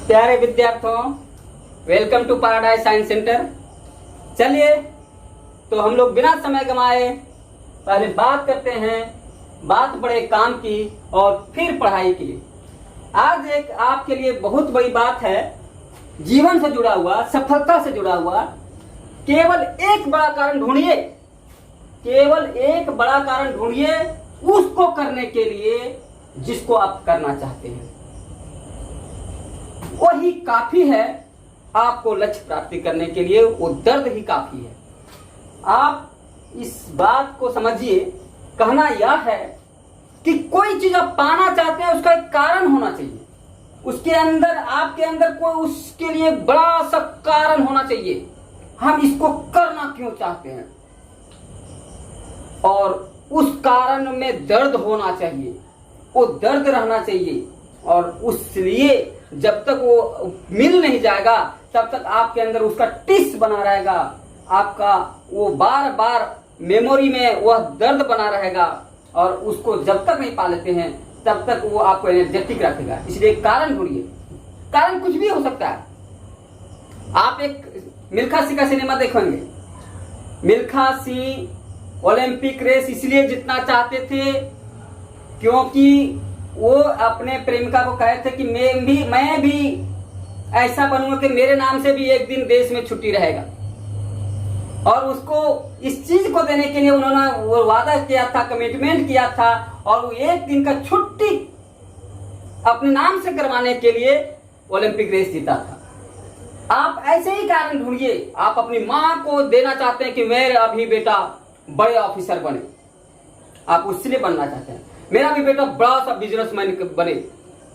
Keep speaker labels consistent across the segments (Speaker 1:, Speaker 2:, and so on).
Speaker 1: प्यारे विद्यार्थियों, welcome to paradise science centre. चलिए तो हम लोग बिना समय गंवाए पहले बात करते हैं बात बड़े काम की और फिर पढ़ाई की। आज एक आपके लिए बहुत बड़ी बात है, जीवन से जुड़ा हुआ, सफलता से जुड़ा हुआ। केवल एक बड़ा कारण ढूंढिए, केवल एक बड़ा कारण ढूंढिए उसको करने के लिए जिसको आप करना चाहते हैं। वही काफी है आपको लक्ष्य प्राप्ति करने के लिए, वो दर्द ही काफी है। आप इस बात को समझिए। कहना यह है कि कोई चीज आप पाना चाहते हैं, उसका एक कारण होना चाहिए। उसके अंदर, आपके अंदर कोई उसके लिए बड़ा सा कारण होना चाहिए। हम इसको करना क्यों चाहते हैं, और उस कारण में दर्द होना चाहिए, वो दर्द रहना चाहिए। और उसलिए जब तक वो मिल नहीं जाएगा तब तक आपके अंदर उसका टिस बना रहेगा, आपका वो बार बार मेमोरी में वह दर्द बना रहेगा। और उसको जब तक नहीं पा लेते हैं तब तक वो आपको एनर्जेटिक रखेगा। इसलिए कारण ढूंढिए। कारण कुछ भी हो सकता है। आप एक मिल्खा सिंह का सिनेमा देखेंगे। मिल्खा सिंह ओलंपिक रेस इसलिए जीतना चाहते थे क्योंकि वो अपने प्रेमिका को कहे थे कि मैं भी ऐसा बनूंगा कि मेरे नाम से भी एक दिन देश में छुट्टी रहेगा। और उसको इस चीज को देने के लिए उन्होंने वो वादा किया था, कमिटमेंट किया था, और वो एक दिन का छुट्टी अपने नाम से करवाने के लिए ओलंपिक रेस जीता था। आप ऐसे ही कारण ढूंढिए। आप अपनी मां को देना चाहते हैं कि मेरा भी बेटा बड़े ऑफिसर बने, आप उससे बनना चाहते हैं। मेरा भी बेटा बड़ा सा बिजनेसमैन बने,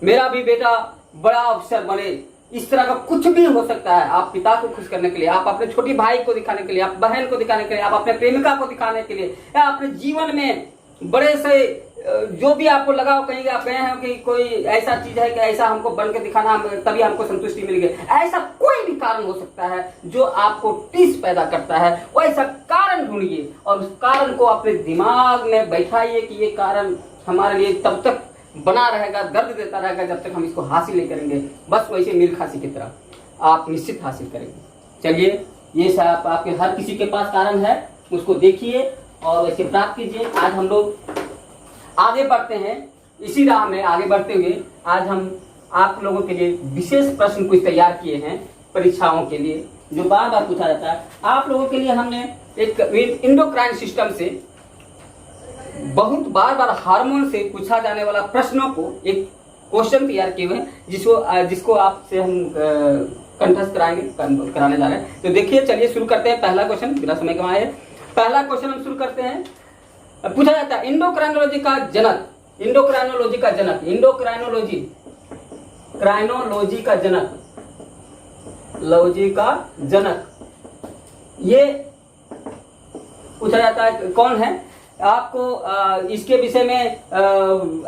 Speaker 1: मेरा भी बेटा बड़ा ऑफिसर बने। इस तरह का कुछ भी हो सकता है। आप पिता को खुश करने के लिए, आप अपने छोटी भाई को दिखाने के लिए, आप बहन को दिखाने के लिए, आप अपने प्रेमिका को दिखाने के लिए, या अपने जीवन में बड़े से जो भी आपको लगा, कहीं आप गए हैं कि कोई ऐसा चीज है कि ऐसा हमको बन के दिखाना, तभी हमको संतुष्टि मिल गई। ऐसा कोई भी कारण हो सकता है जो आपको टिस पैदा करता है। वैसा कारण ढूंढिए और उस कारण को अपने दिमाग में बैठाइए कि ये कारण हमारे लिए तब तक बना रहेगा, दर्द देता रहेगा जब तक हम इसको हासिल नहीं करेंगे। बस वैसे मिल्खा सिंह की तरह आप निश्चित हासिल करेंगे। चलिए, ये सब आपके हर किसी के पास कारण है, उसको देखिए और वैसे प्राप्त कीजिए। आज हम लोग आगे बढ़ते हैं। इसी राह में आगे बढ़ते हुए आज हम आप लोगों के लिए विशेष प्रश्न कुछ तैयार किए हैं परीक्षाओं के लिए, जो बार बार पूछा जाता है। आप लोगों के लिए हमने एक एंडोक्राइन सिस्टम से बहुत बार बार हार्मोन से पूछा जाने वाला प्रश्नों को एक क्वेश्चन तैयार किए हुए हैं, जिसको आपसे हम कंठस्थ कराने जा रहे हैं। तो देखिए, चलिए शुरू करते हैं। पहला क्वेश्चन बिना समय गंवाए, पहला क्वेश्चन हम शुरू करते हैं। पूछा जाता है इंडोक्राइनोलॉजी का जनक, इंडोक्राइनोलॉजी का जनक, क्राइनोलॉजी का जनक, लॉजी का जनक, ये पूछा जाता है कौन है। आपको इसके विषय में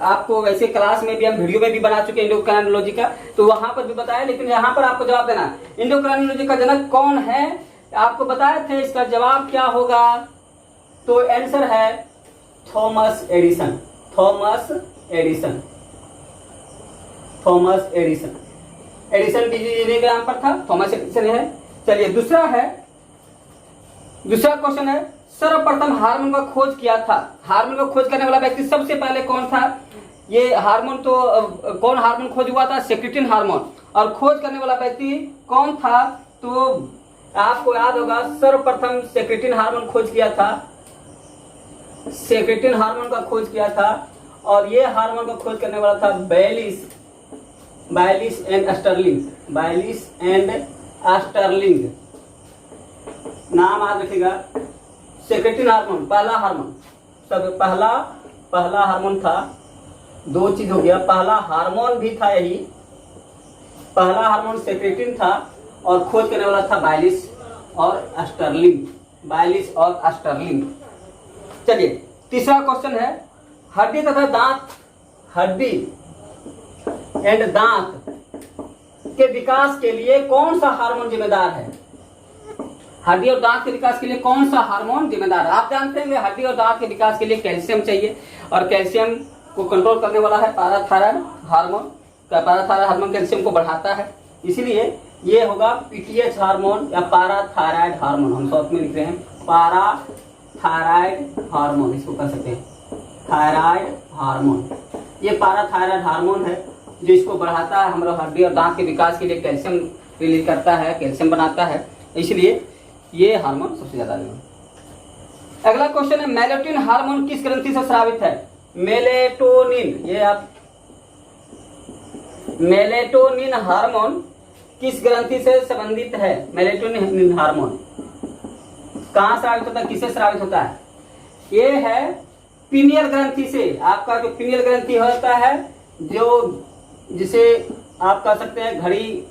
Speaker 1: आपको वैसे क्लास में भी हम वीडियो में भी बना चुके हैं इंडोक्राइनोलॉजी का, तो वहां पर भी बताया, लेकिन यहाँ पर आपको जवाब देना है इंडोक्राइनोलॉजी का जनक कौन है। आपको बताए थे इसका जवाब क्या होगा, तो आंसर है Thomas Edison. Thomas Edison, Thomas Edison, Edison जिसके नाम पर था थॉमस एडिसन है। चलिए, दूसरा क्वेश्चन है सर्वप्रथम हार्मोन का खोज किया था। हार्मोन का खोज करने वाला व्यक्ति सबसे पहले कौन था। ये हार्मोन तो कौन हार्मोन खोज हुआ था, सेक्रेटिन हार्मोन। और खोज करने वाला व्यक्ति कौन था, तो आपको याद होगा सर्वप्रथम सेक्रेटिन हार्मोन खोज किया था, सेक्रेटिन हार्मोन का खोज किया था। और ये हार्मोन का खोज करने वाला था बायलिस एंड स्टर्लिंग, बायलिस एंड स्टर्लिंग, नाम याद रखिएगा। सेक्रेटिन हार्मोन पहला हार्मोन, सब पहला हार्मोन था। दो चीज हो गया, पहला हार्मोन भी था, यही पहला हार्मोन सेक्रेटिन था, और खोज करने वाला था बायलिस और स्टर्लिंग, बायलिस और स्टर्लिंग। चलिए, तीसरा क्वेश्चन है हड्डी तथा दांत, हड्डी एंड दांत के विकास के लिए कौन सा हार्मोन जिम्मेदार है। हड्डी और दांत के विकास के लिए कौन सा हार्मोन जिम्मेदार है। आप जानते हैं हड्डी और दांत के विकास के लिए कैल्शियम चाहिए, और कैल्शियम को कंट्रोल करने वाला है parathyroid hormone. Parathyroid hormone calcium को बढ़ाता है, इसलिए ये होगा पीटीएच हार्मोन या पाराथायराइड हार्मोन, हम शॉर्ट में लिख रहे हैं पाराथायराइड हार्मोन, इसको कह सकते हैं थायराइड हार्मोन। ये पाराथायराइड हार्मोन है जो इसको बढ़ाता है, हमारा हड्डी और दांत के विकास के लिए कैल्शियम रिलीज करता है, कैल्शियम बनाता है, इसलिए ये हार्मोन सबसे ज्यादा है। अगला क्वेश्चन है मेलेटोनिन हार्मोन किस ग्रंथि से स्रावित है? मेलेटोनिन, ये आप मेलेटोनिन हार्मोन किस ग्रंथि से संबंधित है? मेलेटोनिन हार्मोन कहाँ स्रावित होता है, किससे स्रावित होता है? ये है पीनियल ग्रंथि से। आपका जो पीनियल ग्रंथि होता है, जो जिसे आप कह सकते हैं घड़ी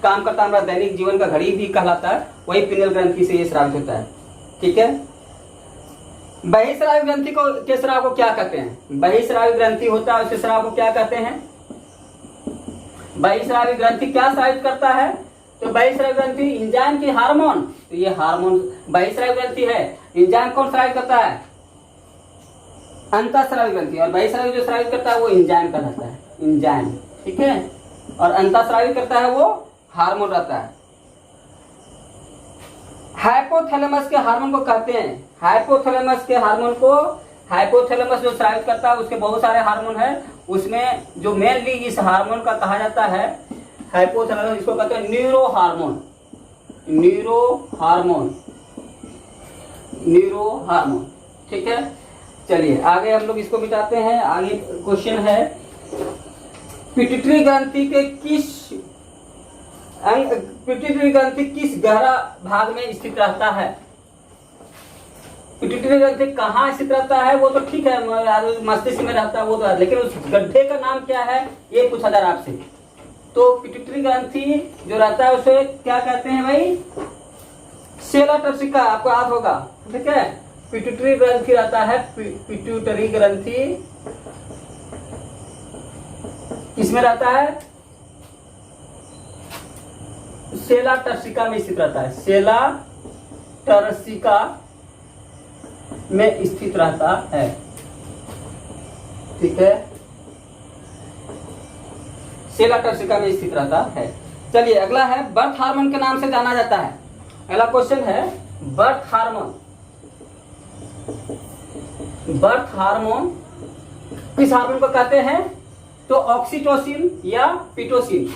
Speaker 1: काम करता है, हमारा दैनिक जीवन का घड़ी भी कहलाता है, वही पीनियल ग्रंथि से ये स्रावित होता है। ठीक है। बहिस्रावी ग्रंथि को के स्राव को क्या कहते हैं? बहिस्रावी ग्रंथि होता है, उसके स्राव को क्या कहते हैं? बहिस्रावी ग्रंथि क्या स्रावित करता है? तो बहिस्रावी ग्रंथि एंजाइम की हार्मोन, तो ये हार्मोन बहिस्रावी ग्रंथि है। एंजाइम कौन स्रावित करता है? अंतःस्रावी ग्रंथि। और बहिस्रावी जो स्रावित करता है वो एंजाइम कहलाता है, एंजाइम। ठीक है। और अंतःस्रावी करता है वो हार्मोन रहता है। हाइपोथैलेमस के हार्मोन को कहते हैं, हाइपोथैलेमस के हार्मोन को, हाइपोथैलेमस जो स्रावित करता है उसके बहुत सारे हार्मोन है, उसमें जो मेनली इस हार्मोन का कहा जाता है हाइपोथैलेमस, इसको कहते हैं neuro hormone, neuro hormone, neuro hormone. ठीक है। चलिए आगे हम लोग इसको मिटाते हैं। आगे क्वेश्चन है पिट्यूटरी ग्रंथि के किस अंग, पिट्यूटरी ग्रंथि किस गहरा भाग में स्थित रहता है? पिट्यूटरी ग्रंथि कहाँ स्थित रहता है वो तो ठीक है, मस्तिष्क में रहता है वो तो है, लेकिन उस गड्ढे का नाम क्या है ये पूछा जा रहा है आपसे। तो पिट्यूटरी ग्रंथि जो रहता है उसे क्या कहते हैं भाई? सेला टर्सिका, आपको याद होगा। ठीक है। पिट्यूटरी ग्रंथि रहता है, पिट्यूटरी ग्रंथि किसमें रहता है? सेला टर्सिका में स्थित रहता है, सेला टर्सिका में स्थित रहता है। ठीक है। सेला टर्सिका में स्थित रहता है। चलिए अगला है बर्थ हार्मोन के नाम से जाना जाता है। अगला क्वेश्चन है बर्थ हार्मोन, बर्थ हार्मोन किस हार्मोन को कहते हैं? तो ऑक्सीटोसिन या पिटोसिन,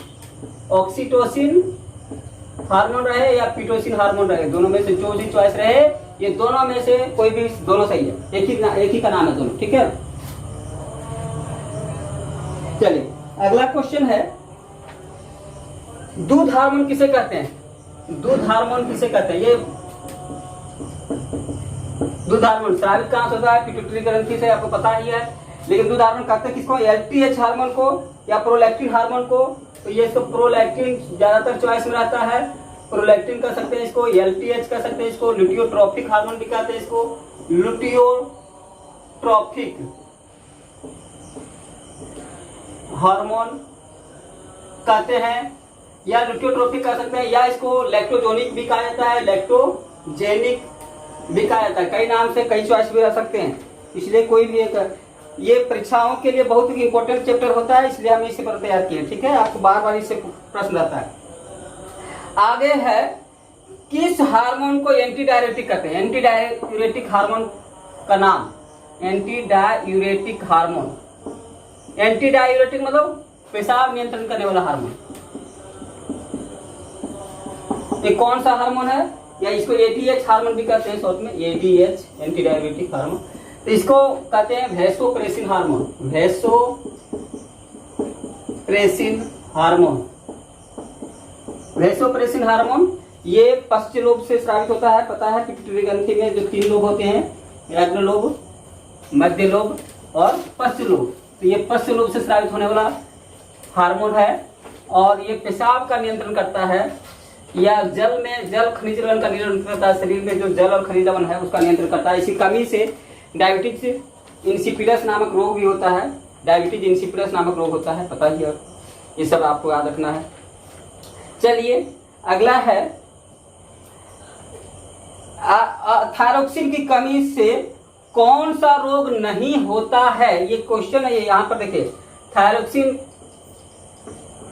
Speaker 1: ऑक्सीटोसिन हार्मोन रहे या पिटोसिन हार्मोन रहे, दोनों में से जो भी चॉइस रहे, ये दोनों में से कोई भी, दोनों सही है, एक ही का नाम है दोनों। ठीक है। चलिए अगला क्वेश्चन है दूध हार्मोन किसे कहते हैं? दूध हार्मोन किसे कहते हैं? ये दूध हार्मोन स्रावित कहां से होता है? पिट्यूटरी ग्रंथि से, आपको पता ही है। लेकिन दूध हार्मोन कहते हैं किसको? एलटीएच हार्मोन को या प्रोलैक्टिन हार्मोन को। तो ये इसको प्रोलैक्टिन ज्यादातर चॉइस में रहता है, प्रोलैक्टिन कह सकते हैं इसको, एलटीएच कह सकते हैं इसको, लुटियोट्रोपिक हार्मोन भी कहते हैं इसको, लुटियोट्रोपिक हार्मोन कहते हैं, या लुटियोट्रोपिक कह सकते हैं, या इसको लैक्टोजोनिक भी कहा जाता है, लैक्टोजेनिक भी कहा जाता है। कई नाम से कई चॉइस भी रह सकते हैं, इसलिए कोई भी एक, ये परीक्षाओं के लिए बहुत ही इंपॉर्टेंट चैप्टर होता है, इसलिए हमने इसे पर तैयार किया। ठीक है। आपको बार बार इससे प्रश्न आता है। आगे है किस हार्मोन को एंटी डाययूरेटिक कहते हैं? एंटी डाययूरेटिक हार्मोन का नाम, anti diuretic hormone, anti diuretic मतलब पेशाब नियंत्रण करने वाला हार्मोन। ये कौन सा हार्मोन है? या इसको एडीएच हार्मोन भी कहते हैं शॉर्ट में, एडीएच एंटी डाययूरेटिक हार्मोन। तो इसको कहते हैं vasopressin hormone, vasopressin hormone, vasopressin hormone. ये पश्च लोब से स्रावित होता है, पता है पिट्यूटरी ग्रंथि में जो 3 लोब होते हैं, अग्र लोब, मध्य लोब और पश्च लोब। तो ये पश्च लोब से स्रावित होने वाला हार्मोन है और ये पेशाब का नियंत्रण करता है, या जल में जल खनिज लवण का नियंत्रण करता है, शरीर में जो जल और खनिज लवण है उसका नियंत्रण करता है। इसी कमी से डायबिटीज इंसिपिडस नामक रोग भी होता है, डायबिटीज इंसिपिडस नामक रोग होता है, पता ही है, ये सब आपको याद रखना है। चलिए अगला है थायरोक्सिन की कमी से कौन सा रोग नहीं होता है? ये क्वेश्चन है, ये यहाँ पर देखिए थायरोक्सिन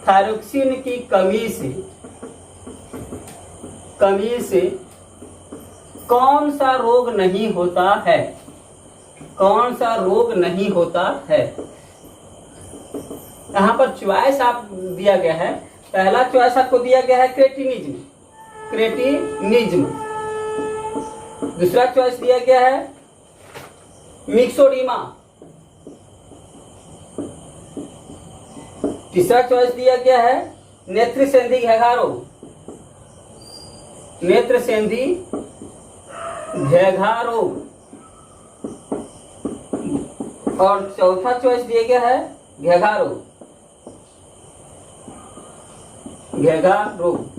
Speaker 1: थायरोक्सिन की कमी से कौन सा रोग नहीं होता है? कौन सा रोग नहीं होता है? यहां पर चॉइस आप दिया गया है। पहला चॉइस आपको दिया गया है क्रेटिनिज्म। दूसरा चॉइस दिया गया है मिक्सोडीमा। तीसरा चॉइस दिया गया है नेत्रसेंधी घेघा रोग। नेत्रसेंधी घेघा रोग। और चौथा चॉइस दिया गया है घेघा रोग। घेघा रोग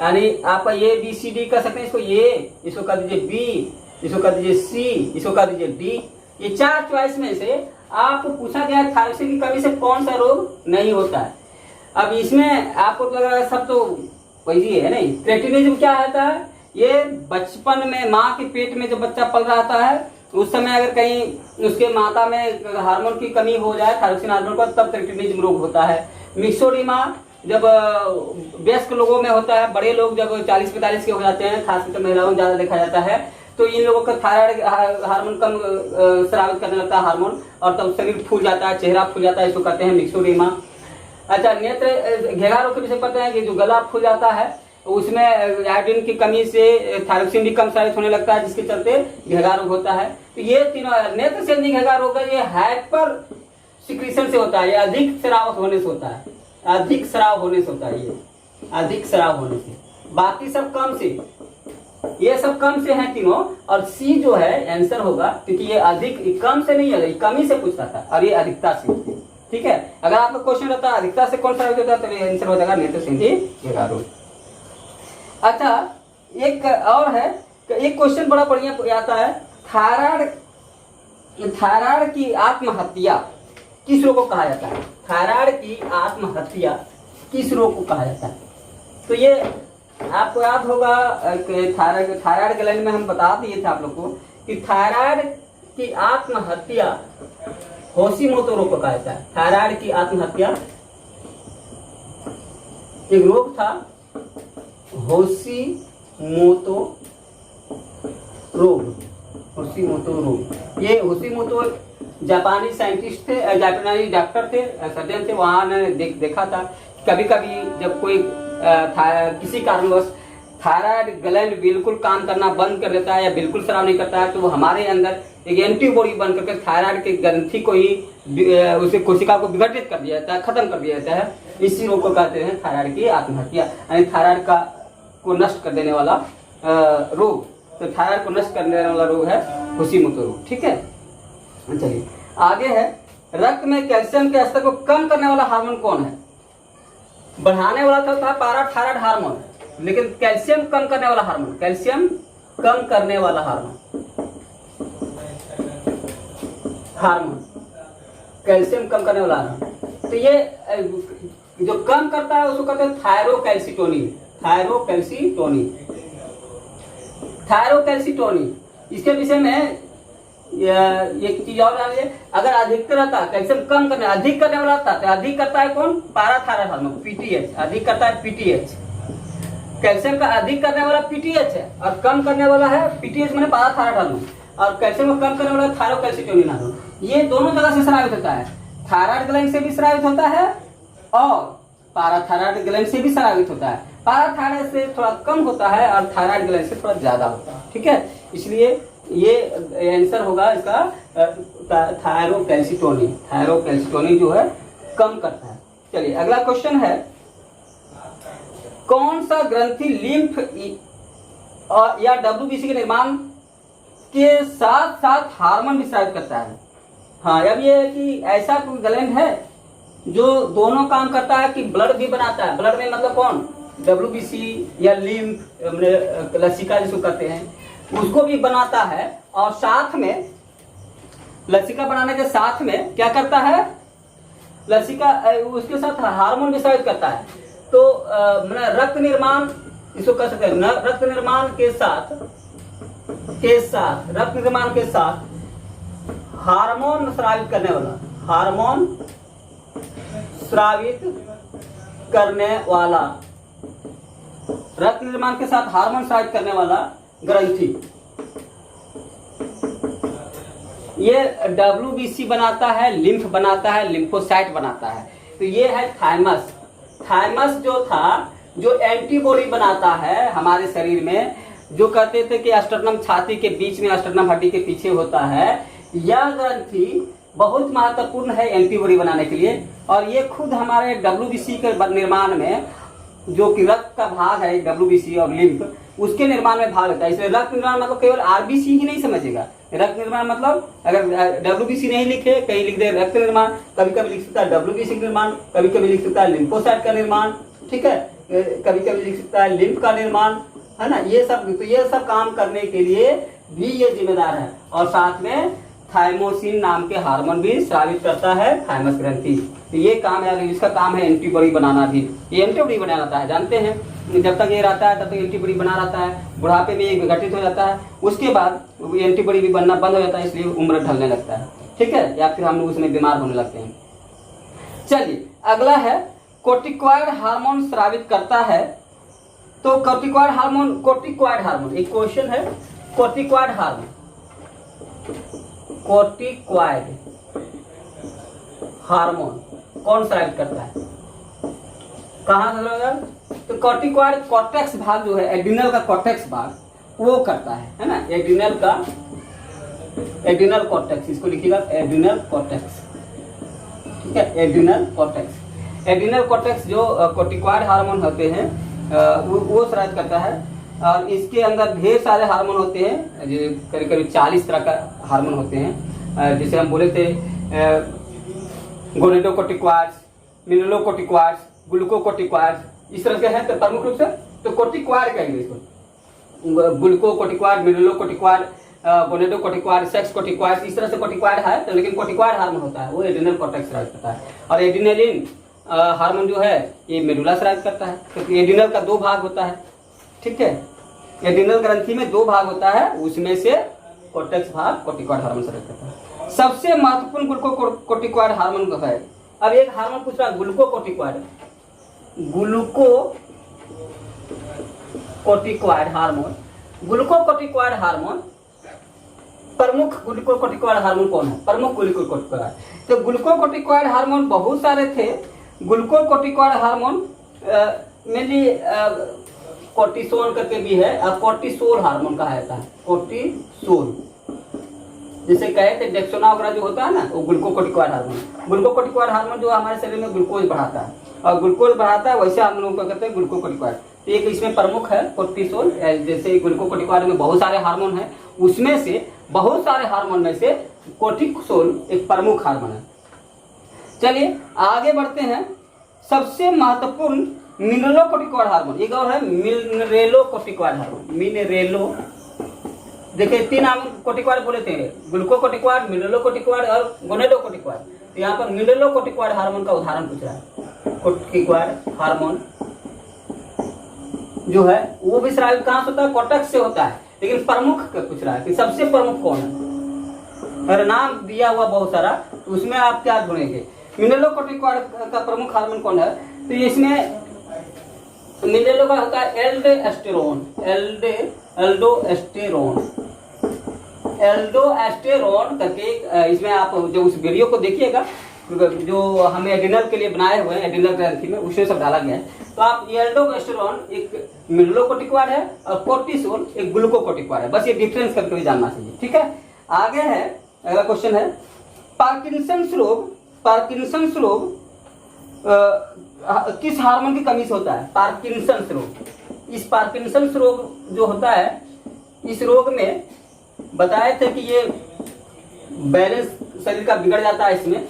Speaker 1: यानी आपका ये बी सी डी कर सकते हैं। इसको ए, इसको कर दीजिए बी, इसको कर दीजिए सी, इसको कर दीजिए डी। ये चार चॉइस में से आपको पूछा गया है थायरोक्सिन की कमी से कौन सा रोग नहीं होता है। अब इसमें आपको लग रहा है सब तो वही है नहीं। क्रेटिनिज्म क्या होता है? ये बचपन में माँ के पेट में जब बच्चा पल रहा है उस समय अगर कहीं उसके माता में हार्मोन की कमी हो जाए, थायरोक्सिन हार्मोन का, तब क्रेटिनिज्म रोग होता है। मिक्सोडीमा जब वयस्क लोगों में होता है, बड़े लोग जब 40-45 के हो जाते हैं, खासकर महिलाओं में ज्यादा देखा जाता है, तो इन लोगों का थायराइड हार्मोन कम स्रावित करने लगता है हार्मोन, और तब शरीर फूल जाता है, चेहरा फूल जाता है, इसको कहते हैं मिक्सोडीमा। अच्छा, नेत्र घेघा रोग के विषय पता है कि जो गला फूल जाता है उसमें आयोडीन की कमी से थायरोक्सिन भी कम स्रावित होने लगता है, जिसके चलते घेघा रोग होता है। तो ये तीनों नेत्रसेंधी घेघा रोग है, ये हाइपर सिक्रीशन से होता है, ये अधिक स्राव होने से होता है, अधिक स्राव होने से होता है, ये अधिक स्राव होने से। बाकी सब कम से, ये सब कम से हैं तीनों, और सी जो है आंसर होगा, क्योंकि ये अधिक कम से नहीं है, कमी से पूछता था, और ये अधिकता से। ठीक है, अगर आपका क्वेश्चन रहता है अधिकता से कौन सा रोग होता है, तो ये आंसर हो जाएगा नेत्रसेंधी घेघा रोग। अच्छा, एक और है, एक क्वेश्चन बड़ा बढ़िया आता है, थायराइड की आत्महत्या किस रोग को कहा जाता है? थायराइड की आत्महत्या किस रोग को कहा जाता है? तो ये आपको याद होगा कि थायराइड ग्लैंड में हम बता दिए थे आप लोग को कि थायराइड की आत्महत्या होशिमोतो रोग को कहा जाता है। थायराइड की आत्महत्या एक रोग था, होशिमोतो रोग। होशिमोतो रोग, ये होशिमोतो जापानी साइंटिस्ट थे, जापानी डॉक्टर थे, सर्जन थे, वहां ने देखा था कभी कभी जब कोई किसी कारणवश थायराइड ग्लैंड बिल्कुल काम करना बंद कर देता है या बिल्कुल स्राव नहीं करता है, तो वो हमारे अंदर एक एंटीबॉडी बन करके थायराइड की ग्रंथि को ही, उसे कोशिका को विघटित कर दिया जाता है, खत्म कर दिया जाता है। इसी रोग को कहते हैं थायराइड की आत्महत्या, यानी थायराइड को नष्ट कर देने वाला रोग। तो थायराइड को नष्ट करने वाला रोग है होशिमोतो रोग। ठीक है, चलिए आगे है, रक्त में कैल्शियम के स्तर को कम करने वाला हार्मोन कौन है? बढ़ाने वाला तो था पाराथायराइड हार्मोन, लेकिन कैल्शियम कम करने वाला हार्मोन, कैल्शियम कम करने वाला हार्मोन, कैल्शियम कम करने वाला हार्मोन, तो ये जो कम करता है उसको कहते हैं थायरोकैल्सिटोनिन। थायरोकैल्सिटोनिन, इसके विषय में एक चीज और जान लीजिए, अगर अधिकतर रहता कैल्शियम कम करने, अधिक करने वाला था, तो अधिक करता है कौन? पाराथायराइड हार्मोन, पीटीएच, अधिक करता है पीटीएच। कैल्शियम का अधिक करने वाला पीटीएच है और कम करने वाला है पीटीएच मैंने पाराथायराइड हार्मोन, और कैल्शियम को कम करने वाला थायरोकैल्सिटोनिन हार्मोन। ये दोनों जगह से स्रावित होता है, थायराइड ग्लैंड से भी स्रावित होता है और पाराथायराइड ग्लैंड से भी स्रावित होता है। पाराथायराइड से थोड़ा कम होता है और थायराइड ग्लैंड से थोड़ा ज्यादा होता है। ठीक है, इसलिए ये आंसर होगा इसका थायरोकैल्सिटोनिन। थायरोकैल्सिटोनिन जो है कम करता है। चलिए अगला क्वेश्चन है, कौन सा ग्रंथि लिम्फ या डब्ल्यूबीसी के निर्माण के साथ साथ हार्मोन विस्तारित करता है? हाँ, अब ये है कि ऐसा कोई ग्लैंड है जो दोनों काम करता है कि ब्लड भी बनाता है। ब्लड में मतलब कौन? डब्ल्यूबीसी या लिम्फ, लसिका जिसको कहते हैं, उसको भी बनाता है, और साथ में लसिका बनाने के साथ में क्या करता है? लसिका उसके साथ हार्मोन विस्तारित करता है। तो रक्त निर्माण इसको कह सकते हैं, रक्त निर्माण के साथ रक्त निर्माण के साथ हार्मोन स्रावित करने वाला, हार्मोन स्रावित करने वाला, रक्त निर्माण के साथ हार्मोन स्रावित करने वाला ग्रंथि, ये WBC बनाता है, लिम्फ बनाता है, लिम्फोसाइट बनाता है। तो ये है थाइमस। थाइमस जो था, जो एंटीबॉडी बनाता है हमारे शरीर में, जो कहते थे कि अस्टर्नम छाती के बीच में, अस्टर्नम हड्डी के पीछे होता है, यह ग्रंथि बहुत महत्वपूर्ण है एंटीबॉडी बनाने के लिए। और ये खुद हमारे WBC के निर्माण में, जो कि रक्त का भाग है WBC और लिम्फ, उसके निर्माण में भाग लेता है। इसलिए रक्त निर्माण मतलब केवल RBC ही नहीं समझेगा। रक्त निर्माण मतलब अगर WBC नहीं लिखे, कहीं लिख दे रक्त निर्माण, कभी कभी लिख सकता है WBC निर्माण, कभी कभी लिख सकता है लिम्फोसाइट का निर्माण, ठीक है, कभी कभी लिख सकता है लिम्फ का निर्माण, है ना। ये सब, तो ये सब काम करने के लिए भी ये जिम्मेदार है। और साथ में थाइमोसिन नाम के हार्मोन भी स्रावित करता है थाइमस ग्रंथि। तो ये काम है, इसका काम है एंटीबॉडी बनाना भी। ये एंटीबॉडी बना रहता है, जानते हैं, जब तक ये रहता है तब तक एंटीबॉडी बना रहता है। बुढ़ापे में ये विघटित हो जाता है, उसके बाद एंटीबॉडी भी बनना बंद हो जाता है, इसलिए उम्र ढलने लगता है, ठीक है, या फिर हम लोग उसमें बीमार होने लगते हैं। चलिए अगला है कोर्टिकॉइड हार्मोन स्रावित करता है। तो कोर्टिकॉइड हार्मोन एक क्वेश्चन है। कोर्टिकॉइड हार्मोन, कोर्टिकॉइड हार्मोन कौन स्रावित करता है, कहां से? तो कोर्टिकॉइड कॉर्टेक्स भाग जो है, एड्रिनल का कॉर्टेक्स भाग, वो करता है ना। एड्रिनल कॉर्टेक्स, इसको लिखिएगा एड्रिनल कॉर्टेक्स, ठीक है, एड्रिनल कॉर्टेक्स जो कोर्टिकॉइड हार्मोन होते हैं वो स्रावित करता है। और इसके अंदर ढेर सारे हार्मोन होते हैं, करीब करीब 40 तरह का हार्मोन होते हैं। जैसे हम बोले थे गोनेडोकोर्टिकॉइड्स, मिनरलोकोर्टिकॉइड्स, ग्लूकोकोर्टिकॉइड्स, इस तरह के हैं। तो प्रमुख रूप से तो कोर्टिकॉइड कहेंगे इसको, ग्लूकोकोर्टिकॉइड, मिनरलोकोर्टिकॉइड, गोनेडोकोर्टिकॉइड, सेक्स कोर्टिकॉइड, इस तरह से कोर्टिकॉइड है। तो लेकिन कोर्टिकॉइड हार्मोन होता है वो एड्रिनल कॉर्टेक्स स्रावित करता है। और एड्रिनलिन हार्मोन जो है ये मेडुला स्रावित करता है। क्योंकि तो एड्रिनल का 2 भाग होता है, ठीक है, एड्रिनल ग्रंथि में 2 भाग होता है, उसमें से कॉर्टेक्स भाग कोर्टिकॉइड हार्मोन स्रावित करता है। सबसे महत्वपूर्ण ग्लूकोकोर्टिकॉइड हार्मोन है। अब एक हार्मोन पूछ रहा है ग्लूकोकोर्टिकॉइड हार्मोन, प्रमुख ग्लूकोकोर्टिकॉइड हार्मोन कौन है? प्रमुख ग्लूकोकोर्टिकॉइड। तो ग्लूकोकोर्टिकॉइड हार्मोन बहुत सारे थे। ग्लूकोकोर्टिकॉइड हार्मोन मेनली कोर्टिसोल करके भी है, और कोर्टिसोल हार्मोन कहा जाता है। कोर्टिसोल, जैसे कहे थे डेक्सोना वगैरह जो होता है ना, वो ग्लूकोकोर्टिकॉइड हार्मोन जो हमारे शरीर में ग्लूकोज बढ़ाता है, और ग्लूकोज बढ़ाता है, वैसे हम लोग को कहते हैं ग्लूकोकोर्टिकॉइड। तो एक इसमें प्रमुख है कोर्टिसोल। जैसे ग्लूकोकोर्टिकॉइड में बहुत सारे हार्मोन है, उसमें से बहुत सारे हार्मोन में से कोर्टिसोल एक प्रमुख हार्मोन है। चलिए आगे बढ़ते हैं। सबसे महत्वपूर्ण मिनरलोकोर्टिकॉइड हार्मोन एक और है, मिनरेलोकोर्टिकॉइड हार्मोन। मिनरेलो, देखिए 3 कोर्टिकॉइड बोले थे, ग्लूकोकोर्टिकॉइड, मिनरलोकोर्टिकॉइड और गोनेडोकोर्टिकॉइड। तो यहाँ पर मिनरलोकोर्टिकॉइड हार्मोन का उदाहरण पूछ रहा है। कोर्टिकॉइड हार्मोन जो है वो भी स्रावित कहाँ से होता है? कॉर्टेक्स से होता है। लेकिन प्रमुख पूछ रहा है कि सबसे प्रमुख कौन है? अगर नाम दिया हुआ बहुत सारा, तो उसमें आप क्या ढूंढेंगे? मिनरलोकोर्टिकॉइड का प्रमुख हार्मोन कौन है? तो इसमें मिनरलो का होता है एल्डोस्टेरोन करके। इसमें आप जो उस वीडियो को देखिएगा जो हमें एड्रिनल के लिए बनाए हुए हैं, एड्रिनल ग्रंथि में, उसमें सब डाला गया है। तो आप एल्डोस्टेरोन एक मिनरलोकोर्टिकॉइड है और कोर्टिसोल एक ग्लूकोकोर्टिकॉइड है। बस ये डिफरेंस कभी जानना चाहिए, ठीक है। आगे है, अगला क्वेश्चन है पार्किंसंस रोग किस हार्मोन की कमी से होता है? पार्किंसंस रोग। इस पार्किंसंस रोग जो होता है, इस रोग में बताए थे कि ये बैलेंस शरीर का बिगड़ जाता है। इसमें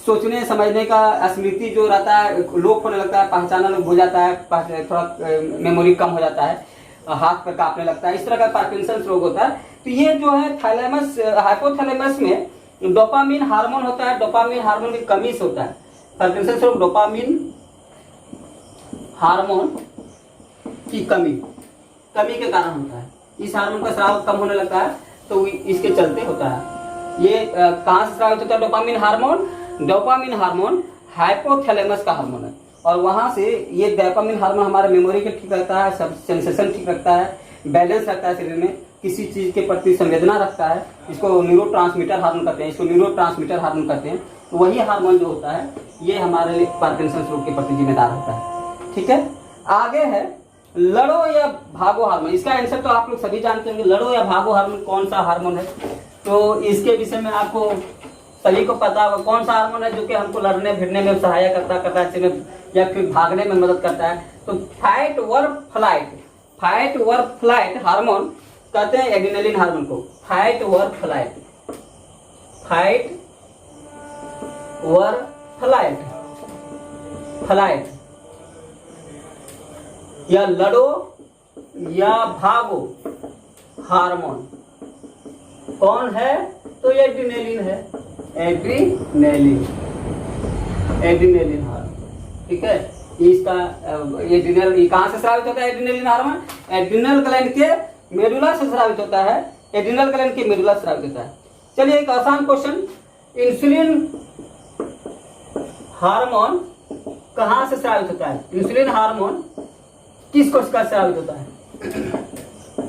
Speaker 1: सोचने समझने का स्मृति जो रहता है लोप होने लगता है, पहचाना लोप हो जाता है, थोड़ा मेमोरी कम हो जाता है, हाथ पर कांपने लगता है, इस तरह का पार्किंसंस रोग होता है। तो ये जो है थैलेमस, हाइपोथैलेमस में डोपामिन हार्मोन होता है, डोपामिन हार्मोन की कमी से होता है। पार्किंसंस रोग डोपामिन हार्मोन की कमी के कारण होता है। इस हार्मोन का स्राव कम होने लगता है, तो इसके चलते होता है। ये कहाँ से स्रावित होता है? डोपामिन हार्मोन हाइपोथैलेमस का हार्मोन है, और वहां से ये डोपामिन हार्मोन हमारे मेमोरी के ठीक रखता है, सब सेंसेशन ठीक रखता है, बैलेंस रखता है शरीर में, किसी चीज के प्रति संवेदना रखता है, इसको न्यूरोट्रांसमीटर हार्मोन कहते हैं, इसको न्यूरोट्रांसमीटर हार्मोन कहते हैं। तो वही हार्मोन जो होता है ये हमारे लिए पार्किंसन रोग के प्रति जिम्मेदार होता है। ठीक है, आगे है लड़ो या भागो हार्मोन। इसका आंसर तो आप लोग सभी जानते होंगे, लड़ो या भागो हार्मोन कौन सा हार्मोन है। तो इसके विषय में आपको सभी को पता होगा कौन सा हार्मोन है जो कि हमको लड़ने भिड़ने में सहायक करता है या फिर भागने में मदद करता है। तो फाइट वर्क फ्लाइट हार्मोन कहते हैं एड्रेनलिन हार्मोन को। फाइट वर्क फ्लाइट या लड़ो या भागो हार्मोन कौन है, तो एड्रेनलिन है, एड्रेनलिन हार्मोन। ठीक है, इसका एड्रेनल कहां से स्रावित होता है एड्रेनलिन हार्मोन? एड्रिनल ग्लैंड के मेडुला से स्रावित होता है, एड्रिनल ग्लैंड के मेडुला से स्रावित होता है। चलिए एक आसान क्वेश्चन, इंसुलिन हार्मोन कहां से स्रावित होता है? इंसुलिन हार्मोन किस कोशिका से स्रावित होता है?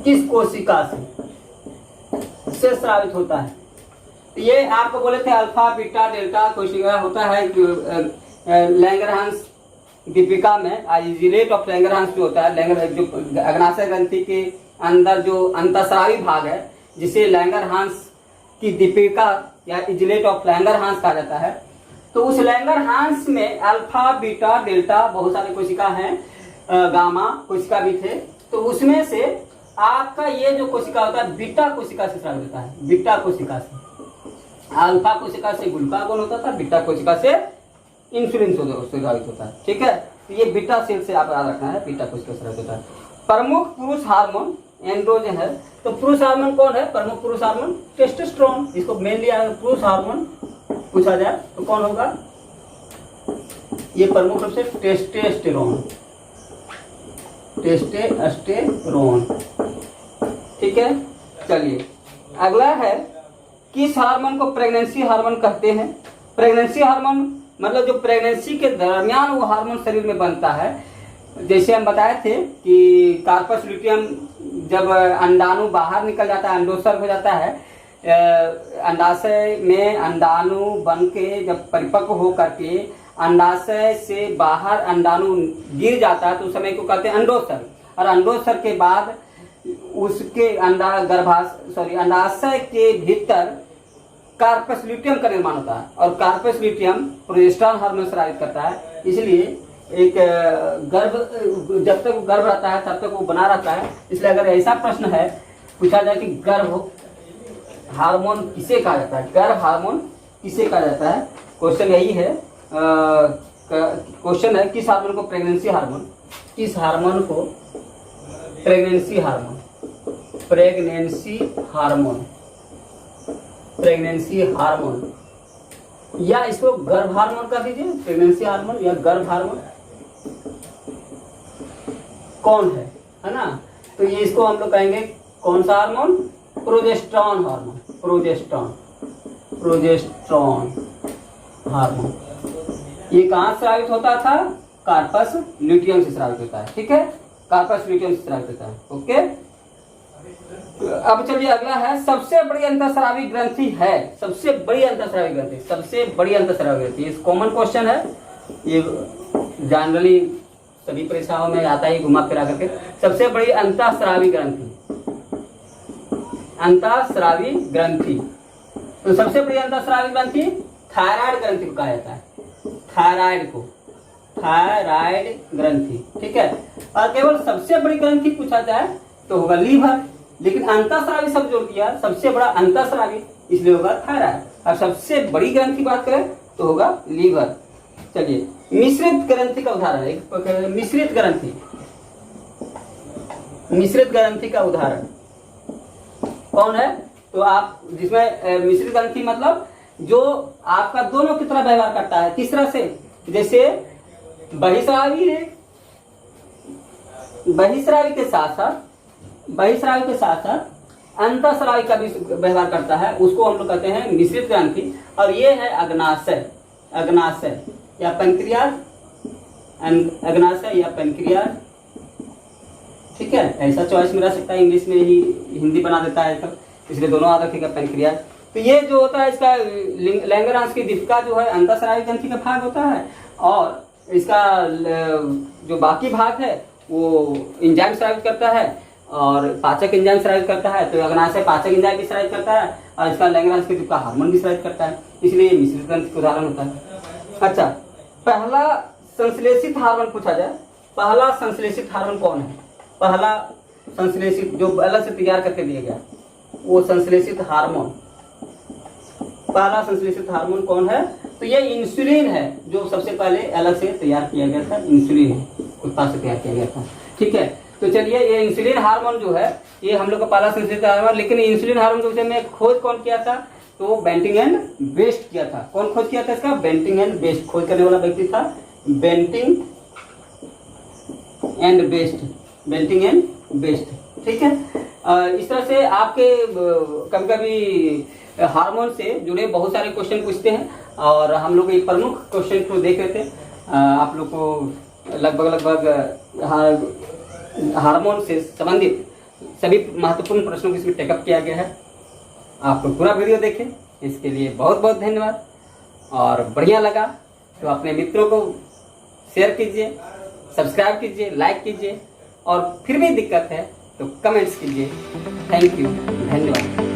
Speaker 1: किस कोशिका से स्रावित होता है? ये आपको बोले थे अल्फा बीटा डेल्टा कोशिका होता है लैंगरहांस दीपिका में। आइसोलेट ऑफ लैंगरहांस जो होता है, जो अग्नाशय ग्रंथि के अंदर जो अंतःस्रावी भाग है जिसे लैंगरहांस की दीपिका या इजलेट ऑफ लैंगरहांस कहा जाता है। तो उस लैंगरहांस में अल्फा बीटा डेल्टा बहुत सारे कोशिका हैं, गामा कोशिका भी थे। तो उसमें से आपका ये जो कोशिका होता है बीटा कोशिका से स्रावित होता है। बीटा कोशिका से, अल्फा कोशिका से ग्लूकागोन होता था, बीटा कोशिका से इंसुलिन स्रावित होता है। ठीक है, तो ये बीटा सेल से आप याद रखना है, बीटा कोशिका से स्रावित होता है। प्रमुख पुरुष हार्मोन एंड्रोजन है। तो पुरुष हार्मोन कौन है? प्रमुख पुरुष हार्मोन टेस्टोस्टेरोन। इसको मेनली पुरुष हार्मोन पूछा जाए तो कौन होगा? ये प्रमुख रूप से टेस्टोस्टेरोन। ठीक है, चलिए अगला है किस हार्मोन को प्रेगनेंसी हार्मोन कहते हैं? प्रेगनेंसी हार्मोन मतलब जो प्रेगनेंसी के दरमियान वो हार्मोन शरीर में बनता है। जैसे हम बताए थे कि कार्पस ल्यूटियम जब अंडाणु बाहर निकल जाता है, अंडोत्सर्ग हो जाता है, अंडाशय में अंडाणु बन के जब परिपक्व हो करके अंडाशय से बाहर अंडाणु गिर जाता है तो उस समय को कहते हैं अंडोत्सर्ग। और अंडोत्सर्ग के बाद उसके अंडाशय के भीतर कार्पस ल्यूटियम का निर्माण होता है और कार्पस ल्यूटियम प्रोजेस्टेरोन हार्मोन स्रावित करता है। इसलिए एक गर्भ जब तक गर्भ रहता है तब तक वो बना रहता है। इसलिए अगर ऐसा प्रश्न है पूछा जाए कि गर्भ हार्मोन किसे कहा जाता है, गर्भ हार्मोन किसे कहा जाता है, क्वेश्चन यही है। क्वेश्चन है किस हार्मोन को प्रेगनेंसी हार्मोन, किस हार्मोन को प्रेगनेंसी हार्मोन या इसको गर्भ हार्मोन कर दीजिए, प्रेगनेंसी हार्मोन या गर्भ हार्मोन कौन है ना? तो ये इसको हम लोग कहेंगे कौन सा hormone? Progesterone hormone. Progesterone hormone ये कहां से स्रावित होता था? कार्पस ल्यूटियम से स्रावित होता है। ठीक है, कार्पस ल्यूटियम से स्रावित होता है। ओके, अब चलिए अगला है सबसे बड़ी अंतःस्रावी ग्रंथि है। सबसे बड़ी अंतःस्रावी ग्रंथि ये कॉमन क्वेश्चन है, ये जनरली सभी परीक्षाओं में आता है घुमा फिरा करके। सबसे बड़ी अंतःस्रावी ग्रंथि तो सबसे बड़ी अंतःस्रावी ग्रंथि थायराइड ग्रंथि को कहा जाता है। थायराइड ग्रंथि। ठीक है, और केवल सबसे बड़ी ग्रंथि पूछा जाए तो होगा लीवर, लेकिन अंतःस्रावी सब जोड़ दिया, सबसे बड़ा अंतःस्रावी इसलिए होगा थायराइड। और सबसे बड़ी ग्रंथि बात करें तो होगा लीवर। चलिए मिश्रित ग्रंथि का उदाहरण है। मिश्रित ग्रंथि का उदाहरण कौन है? तो आप जिसमें मिश्रित ग्रंथि मतलब जो आपका दोनों की तरह व्यवहार करता है। किस तरह से? जैसे बहिस्रावी है, बहिस्रावी के साथ साथ अंतःस्रावी का भी व्यवहार करता है, उसको हम लोग कहते हैं मिश्रित ग्रंथि। और ये है अग्नाशय या पैंक्रियाज अग्नाशय या पेनक्रियाज। ठीक है, ऐसा चॉइस में रह सकता है, इंग्लिश में ही हिंदी बना देता है तो इसलिए दोनों याद रखिएगा, पेनक्रियाज। तो ये जो होता है इसका लैंगरहांस की दीपिका जो है अंतःस्रावी ग्रंथि का भाग होता है, और इसका जो बाकी भाग है वो एंजाइम स्रावित करता है और पाचक एंजाइम स्रावित करता है। तो अग्नाशय पाचक एंजाइम भी स्रावित करता है और इसका लैंगरहांस की दीपिका हार्मोन भी स्रावित करता है, इसलिए ये मिश्रित ग्रंथि का उदाहरण होता है। अच्छा, पहला संश्लेषित हार्मोन पूछा जाए, पहला संश्लेषित हार्मोन कौन है? पहला संश्लेषित जो अलग से तैयार करके दिया गया वो संश्लेषित हार्मोन, पहला संश्लेषित हार्मोन कौन है? तो ये इंसुलिन है, जो सबसे पहले अलग से तैयार किया गया था, इंसुलिन है, कुत्ता से तैयार किया गया था। ठीक है, तो चलिए ये इंसुलिन हार्मोन जो है ये हम लोग का पहला संश्लेषित हार्मोन। लेकिन इंसुलिन हार्मोन के विषय में खोज कौन किया था? तो बेंटिंग एंड बेस्ट किया था। कौन खोज किया था इसका? Banting and Best. खोज करने वाला व्यक्ति था Banting and Best, Banting and Best. ठीक है, इस तरह से आपके कभी कभी हार्मोन से जुड़े बहुत सारे क्वेश्चन पूछते हैं और हम लोग एक प्रमुख क्वेश्चन को देख रहे थे। आप लोग को लगभग हार्मोन से संबंधित सभी महत्वपूर्ण प्रश्नों को इसमें टेकअप किया गया है। आप पूरा वीडियो देखें, इसके लिए बहुत बहुत धन्यवाद। और बढ़िया लगा तो अपने मित्रों को शेयर कीजिए, सब्सक्राइब कीजिए, लाइक कीजिए, और फिर भी दिक्कत है तो कमेंट्स कीजिए। थैंक यू, धन्यवाद।